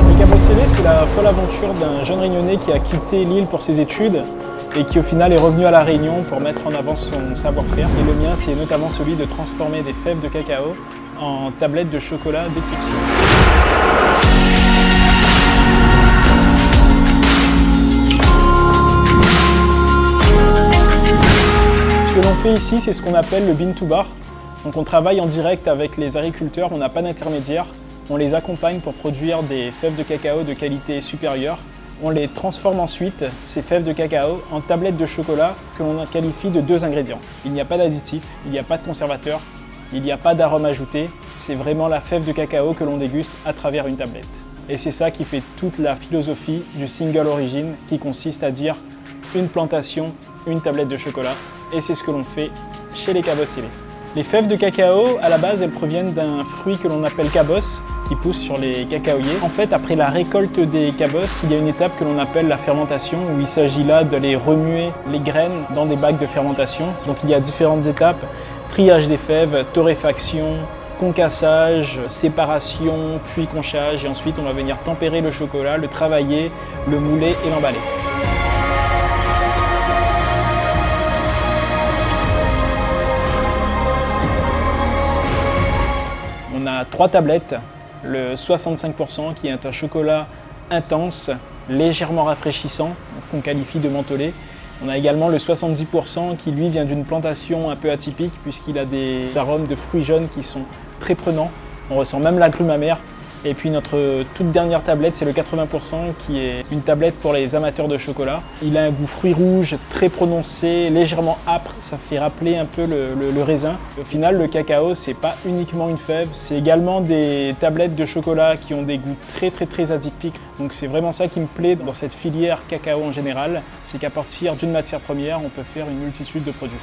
Les Cabossélés, c'est la folle aventure d'un jeune Réunionnais qui a quitté l'île pour ses études et qui au final est revenu à La Réunion pour mettre en avant son savoir-faire. Et le mien, c'est notamment celui de transformer des fèves de cacao en tablettes de chocolat d'exception. Ce que l'on fait ici, c'est ce qu'on appelle le bean to bar. Donc on travaille en direct avec les agriculteurs, on n'a pas d'intermédiaire. On les accompagne pour produire des fèves de cacao de qualité supérieure. On les transforme ensuite, ces fèves de cacao, en tablettes de chocolat que l'on qualifie de 2 ingrédients. Il n'y a pas d'additif, il n'y a pas de conservateur, il n'y a pas d'arôme ajouté. C'est vraiment la fève de cacao que l'on déguste à travers une tablette. Et c'est ça qui fait toute la philosophie du single origin, qui consiste à dire une plantation, une tablette de chocolat. Et c'est ce que l'on fait chez les Cabossélés. Les fèves de cacao, à la base, elles proviennent d'un fruit que l'on appelle cabosse, qui pousse sur les cacaoyers. En fait, après la récolte des cabosses, il y a une étape que l'on appelle la fermentation, où il s'agit là d'aller remuer les graines dans des bacs de fermentation. Donc il y a différentes étapes: triage des fèves, torréfaction, concassage, séparation, puis conchage. Et ensuite, on va venir tempérer le chocolat, le travailler, le mouler et l'emballer. On a 3 tablettes, le 65% qui est un chocolat intense, légèrement rafraîchissant, qu'on qualifie de mentholé. On a également le 70% qui lui vient d'une plantation un peu atypique puisqu'il a des arômes de fruits jaunes qui sont très prenants. On ressent même l'agrume amer. Et puis notre toute dernière tablette, c'est le 80% qui est une tablette pour les amateurs de chocolat. Il a un goût fruit rouge très prononcé, légèrement âpre, ça fait rappeler un peu le raisin. Au final, le cacao, c'est pas uniquement une fève, c'est également des tablettes de chocolat qui ont des goûts très atypiques. Donc c'est vraiment ça qui me plaît dans cette filière cacao en général, c'est qu'à partir d'une matière première, on peut faire une multitude de produits.